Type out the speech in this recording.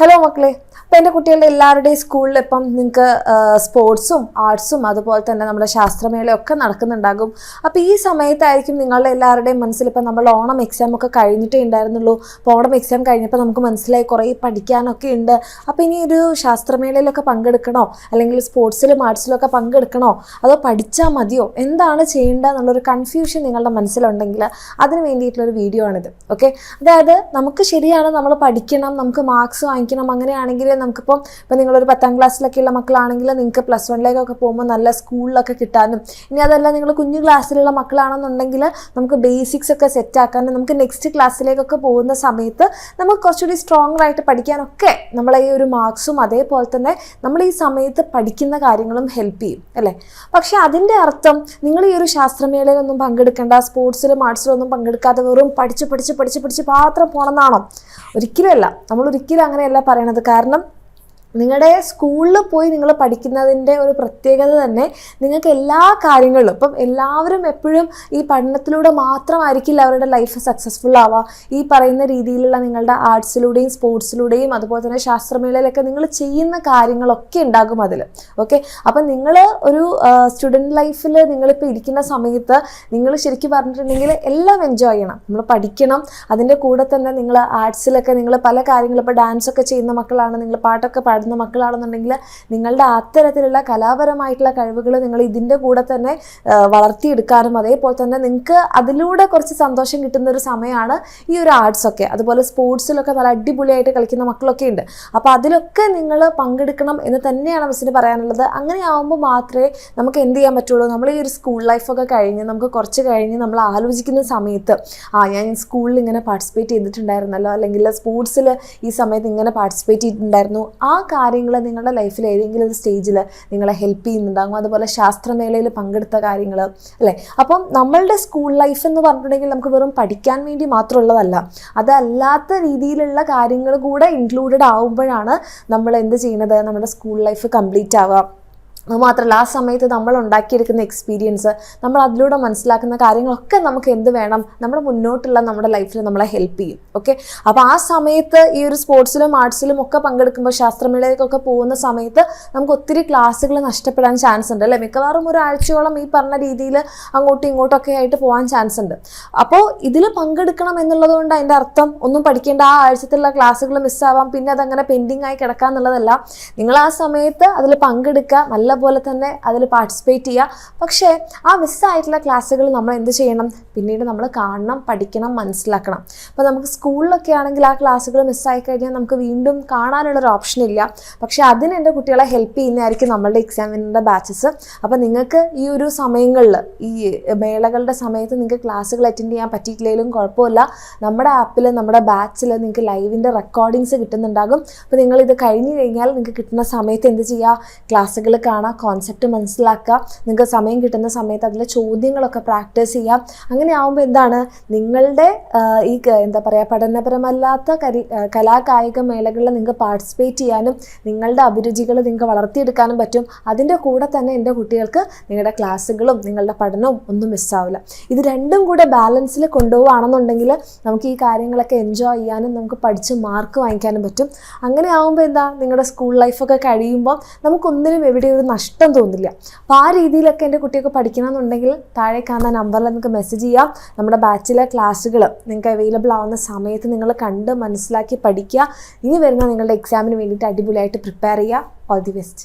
Hello മക്കളെ, അപ്പം എൻ്റെ കുട്ടികളുടെ എല്ലാവരുടെയും സ്കൂളിൽ ഇപ്പം നിങ്ങൾക്ക് സ്പോർട്സും ആർട്സും അതുപോലെ തന്നെ നമ്മുടെ ശാസ്ത്രമേളയൊക്കെ നടക്കുന്നുണ്ടാകും. അപ്പോൾ ഈ സമയത്തായിരിക്കും നിങ്ങളുടെ എല്ലാവരുടെയും മനസ്സിൽ ഇപ്പം നമ്മൾ ഓണം എക്സാം ഒക്കെ കഴിഞ്ഞിട്ടേ ഉണ്ടായിരുന്നുള്ളൂ. അപ്പോൾ ഓണം എക്സാം കഴിഞ്ഞപ്പോൾ നമുക്ക് മനസ്സിലായി കുറേ പഠിക്കാനൊക്കെ ഉണ്ട്. അപ്പോൾ ഇനി ഒരു ശാസ്ത്രമേളയിലൊക്കെ പങ്കെടുക്കണോ, അല്ലെങ്കിൽ സ്പോർട്സിലും ആർട്സിലും ഒക്കെ പങ്കെടുക്കണോ, അതോ പഠിച്ചാൽ മതിയോ, എന്താണ് ചെയ്യേണ്ടത് എന്നുള്ളൊരു കൺഫ്യൂഷൻ നിങ്ങളുടെ മനസ്സിലുണ്ടെങ്കിൽ അതിന് വേണ്ടിയിട്ടുള്ളൊരു വീഡിയോ ആണിത്. ഓക്കെ, അതായത് നമുക്ക് ശരിയാണ്, നമ്മൾ പഠിക്കണം, നമുക്ക് മാർക്സ് വാങ്ങിക്കണം. അങ്ങനെയാണെങ്കിൽ നമുക്കിപ്പം നിങ്ങളൊരു 10ാം ക്ലാസ്സിലൊക്കെയുള്ള മക്കളാണെങ്കിൽ നിങ്ങൾക്ക് +1ലേക്കൊക്കെ പോകുമ്പോൾ നല്ല സ്കൂളിലൊക്കെ കിട്ടാനും, ഇനി അതല്ല നിങ്ങൾ കുഞ്ഞു ക്ലാസ്സിലുള്ള മക്കളാണെന്നുണ്ടെങ്കിൽ നമുക്ക് ബേസിക്സ് ഒക്കെ സെറ്റാക്കാനും, നമുക്ക് നെക്സ്റ്റ് ക്ലാസ്സിലേക്കൊക്കെ പോകുന്ന സമയത്ത് നമുക്ക് കുറച്ചുകൂടി സ്ട്രോങ് ആയിട്ട് പഠിക്കാനൊക്കെ നമ്മളെ ഈ ഒരു മാർക്സും അതേപോലെ തന്നെ നമ്മൾ ഈ സമയത്ത് പഠിക്കുന്ന കാര്യങ്ങളും ഹെൽപ്പ് ചെയ്യും അല്ലേ. പക്ഷെ അതിൻ്റെ അർത്ഥം നിങ്ങൾ ഈ ഒരു ശാസ്ത്രമേളയിലൊന്നും പങ്കെടുക്കേണ്ട, സ്പോർട്സിലും ആർട്സിലും ഒന്നും പങ്കെടുക്കാതെ വെറും പഠിച്ച് മാത്രം പോകണമെന്നാണോ? ഒരിക്കലുമല്ല. നമ്മൾ ഒരിക്കലും അങ്ങനെയല്ല പറയണത്. കാരണം നിങ്ങളുടെ സ്കൂളിൽ പോയി നിങ്ങൾ പഠിക്കുന്നതിൻ്റെ ഒരു പ്രത്യേകത തന്നെ നിങ്ങൾക്ക് എല്ലാ കാര്യങ്ങളിലും, ഇപ്പം എല്ലാവരും എപ്പോഴും ഈ പഠനത്തിലൂടെ മാത്രമായിരിക്കില്ല അവരുടെ ലൈഫ് സക്സസ്ഫുൾ ആവുക. ഈ പറയുന്ന രീതിയിലുള്ള നിങ്ങളുടെ ആർട്സിലൂടെയും സ്പോർട്സിലൂടെയും അതുപോലെ തന്നെ ശാസ്ത്രമേളയിലൊക്കെ നിങ്ങൾ ചെയ്യുന്ന കാര്യങ്ങളൊക്കെ ഉണ്ടാകും അതിൽ. ഓക്കെ, അപ്പം നിങ്ങൾ ഒരു സ്റ്റുഡൻറ്റ് ലൈഫിൽ നിങ്ങളിപ്പോൾ ഇരിക്കുന്ന സമയത്ത് നിങ്ങൾ ശരിക്കും പറഞ്ഞിട്ടുണ്ടെങ്കിൽ എല്ലാം എൻജോയ് ചെയ്യണം. നമ്മൾ പഠിക്കണം, അതിൻ്റെ കൂടെ തന്നെ നിങ്ങൾ ആർട്സിലൊക്കെ നിങ്ങൾ പല കാര്യങ്ങളും, ഇപ്പോൾ ഡാൻസൊക്കെ ചെയ്യുന്ന മക്കളാണ്, നിങ്ങൾ പാട്ടൊക്കെ പാടുന്ന മക്കളാണെന്നുണ്ടെങ്കിൽ നിങ്ങളുടെ അത്തരത്തിലുള്ള കലാപരമായിട്ടുള്ള കഴിവുകൾ നിങ്ങൾ ഇതിൻ്റെ കൂടെ തന്നെ വളർത്തിയെടുക്കാനും അതേപോലെ തന്നെ നിങ്ങൾക്ക് അതിലൂടെ കുറച്ച് സന്തോഷം കിട്ടുന്ന ഒരു സമയമാണ് ഈ ഒരു ആർട്സൊക്കെ. അതുപോലെ സ്പോർട്സിലൊക്കെ നല്ല അടിപൊളിയായിട്ട് കളിക്കുന്ന മക്കളൊക്കെ ഉണ്ട്. അപ്പോൾ അതിലൊക്കെ നിങ്ങൾ പങ്കെടുക്കണം എന്ന് തന്നെയാണ് മിസ്സിന് പറയാനുള്ളത്. അങ്ങനെ ആകുമ്പോൾ മാത്രമേ നമുക്ക് എന്ത് ചെയ്യാൻ പറ്റുള്ളൂ. നമ്മൾ ഈ ഒരു സ്കൂൾ ലൈഫൊക്കെ കഴിഞ്ഞ് നമുക്ക് കുറച്ച് കഴിഞ്ഞ് നമ്മൾ ആലോചിക്കുന്ന സമയത്ത് ഞാൻ സ്കൂളിൽ ഇങ്ങനെ പാർട്ടിസിപ്പേറ്റ് ചെയ്തിട്ടുണ്ടായിരുന്നല്ലോ, അല്ലെങ്കിൽ സ്പോർട്സിൽ ഈ സമയത്ത് ഇങ്ങനെ പാർട്ടിസിപ്പേറ്റ് ചെയ്തിട്ടുണ്ടായിരുന്നു, ആ കാര്യങ്ങൾ നിങ്ങളുടെ ലൈഫിൽ ഏതെങ്കിലും ഒരു സ്റ്റേജിൽ നിങ്ങളെ ഹെൽപ്പ് ചെയ്യുന്നുണ്ടാകും. അതുപോലെ ശാസ്ത്രമേളയിൽ പങ്കെടുത്ത കാര്യങ്ങൾ അല്ലേ. അപ്പം നമ്മളുടെ സ്കൂൾ ലൈഫ് എന്ന് പറഞ്ഞിട്ടുണ്ടെങ്കിൽ നമുക്ക് വെറും പഠിക്കാൻ വേണ്ടി മാത്രമുള്ളതല്ല, അതല്ലാത്ത രീതിയിലുള്ള കാര്യങ്ങൾ കൂടെ ഇൻക്ലൂഡഡ് ആവുമ്പോഴാണ് നമ്മൾ എന്ത് ചെയ്യുന്നത്, നമ്മുടെ സ്കൂൾ ലൈഫ് കംപ്ലീറ്റ് ആവുക. അതുമാത്രമല്ല, ആ സമയത്ത് നമ്മൾ ഉണ്ടാക്കിയെടുക്കുന്ന എക്സ്പീരിയൻസ്, നമ്മൾ അതിലൂടെ മനസ്സിലാക്കുന്ന കാര്യങ്ങളൊക്കെ നമുക്ക് എന്ത് വേണം, നമ്മുടെ മുന്നോട്ടുള്ള നമ്മുടെ ലൈഫിൽ നമ്മളെ ഹെൽപ്പ് ചെയ്യും. ഓക്കെ, അപ്പോൾ ആ സമയത്ത് ഈ ഒരു സ്പോർട്സിലും ആർട്സിലും ഒക്കെ പങ്കെടുക്കുമ്പോൾ, ശാസ്ത്രമേളയിലേക്കൊക്കെ പോകുന്ന സമയത്ത് നമുക്ക് ഒത്തിരി ക്ലാസ്സുകൾ നഷ്ടപ്പെടാൻ ചാൻസ് ഉണ്ട് അല്ലേ. മിക്കവാറും ഒരാഴ്ചയോളം ഈ പറഞ്ഞ രീതിയിൽ അങ്ങോട്ടും ഇങ്ങോട്ടൊക്കെ ആയിട്ട് പോകാൻ ചാൻസ് ഉണ്ട്. അപ്പോൾ ഇതിൽ പങ്കെടുക്കണം എന്നുള്ളത് കൊണ്ട് അതിൻ്റെ അർത്ഥം ഒന്നും പഠിക്കേണ്ട, ആ ആഴ്ചത്തിലുള്ള ക്ലാസ്സുകൾ മിസ്സാവാം, പിന്നെ അതങ്ങനെ പെൻഡിങ് ആയി കിടക്കുക എന്നുള്ളതല്ല. നിങ്ങൾ ആ സമയത്ത് അതിൽ പങ്കെടുക്കുക, നല്ല പോലെ തന്നെ അതിൽ പാർട്ടിസിപ്പേറ്റ് ചെയ്യുക. പക്ഷേ ആ മിസ്സായിട്ടുള്ള ക്ലാസ്സുകൾ നമ്മൾ എന്ത് ചെയ്യണം, പിന്നീട് നമ്മൾ കാണണം, പഠിക്കണം, മനസ്സിലാക്കണം. അപ്പോൾ നമുക്ക് സ്കൂളിലൊക്കെ ആണെങ്കിൽ ആ ക്ലാസ്സുകൾ മിസ്സായി കഴിഞ്ഞാൽ നമുക്ക് വീണ്ടും കാണാനുള്ളൊരു ഓപ്ഷൻ ഇല്ല. പക്ഷേ അതിന് എൻ്റെ കുട്ടികളെ ഹെൽപ്പ് ചെയ്യുന്നതായിരിക്കും നമ്മളുടെ എക്സാമിൻ്റെ ബാച്ചസ്. അപ്പോൾ നിങ്ങൾക്ക് ഈ ഒരു സമയങ്ങളിൽ, ഈ മേളകളുടെ സമയത്ത് നിങ്ങൾക്ക് ക്ലാസ്സുകൾ അറ്റൻഡ് ചെയ്യാൻ പറ്റിയിട്ടില്ലെങ്കിലും കുഴപ്പമില്ല, നമ്മുടെ ആപ്പിൽ, നമ്മുടെ ബാച്ചിൽ നിങ്ങൾക്ക് ലൈവിൻ്റെ റെക്കോർഡിങ്സ് കിട്ടുന്നുണ്ടാകും. അപ്പോൾ നിങ്ങളിത് കഴിഞ്ഞ് കഴിഞ്ഞാൽ നിങ്ങൾക്ക് കിട്ടുന്ന സമയത്ത് എന്ത് ചെയ്യുക, ക്ലാസ്സുകൾ കാണുക, കോൺസെപ്റ്റ് മനസ്സിലാക്കുക, നിങ്ങൾക്ക് സമയം കിട്ടുന്ന സമയത്ത് അതിലെ ചോദ്യങ്ങളൊക്കെ പ്രാക്ടീസ് ചെയ്യാം. അങ്ങനെ ആകുമ്പോൾ എന്താണ്, നിങ്ങളുടെ ഈ എന്താ പറയുക, പഠനപരമല്ലാത്ത കലാകായിക മേളകളിൽ നിങ്ങൾക്ക് പാർട്ടിസിപ്പേറ്റ് ചെയ്യാനും നിങ്ങളുടെ അഭിരുചികൾ നിങ്ങൾക്ക് വളർത്തിയെടുക്കാനും പറ്റും. അതിൻ്റെ കൂടെ തന്നെ എൻ്റെ കുട്ടികൾക്ക് നിങ്ങളുടെ ക്ലാസ്സുകളും നിങ്ങളുടെ പഠനവും ഒന്നും മിസ്സാവില്ല. ഇത് രണ്ടും കൂടെ ബാലൻസിൽ കൊണ്ടുപോവുകയാണെന്നുണ്ടെങ്കിൽ നമുക്ക് ഈ കാര്യങ്ങളൊക്കെ എൻജോയ് ചെയ്യാനും നമുക്ക് പഠിച്ച് മാർക്ക് വാങ്ങിക്കാനും പറ്റും. അങ്ങനെ ആകുമ്പോൾ എന്താ, നിങ്ങളുടെ സ്കൂൾ ലൈഫൊക്കെ കഴിയുമ്പോൾ നമുക്കൊന്നിനും എവിടെ ഒരു നഷ്ടം തോന്നില്ല. അപ്പോൾ ആ രീതിയിലൊക്കെ എൻ്റെ കുട്ടിയൊക്കെ പഠിക്കണമെന്നുണ്ടെങ്കിൽ താഴെ കാണുന്ന നമ്പറിൽ നിങ്ങൾക്ക് മെസ്സേജ് ചെയ്യാം. നമ്മുടെ ബാച്ചിലെ ക്ലാസ്സുകൾ നിങ്ങൾക്ക് അവൈലബിൾ ആവുന്ന സമയത്ത് നിങ്ങൾ കണ്ട് മനസ്സിലാക്കി പഠിക്കുക. ഇനി വരുന്ന നിങ്ങളുടെ എക്സാമിന് വേണ്ടിയിട്ട് അടിപൊളിയായിട്ട് പ്രിപ്പയർ ചെയ്യുക. All the best.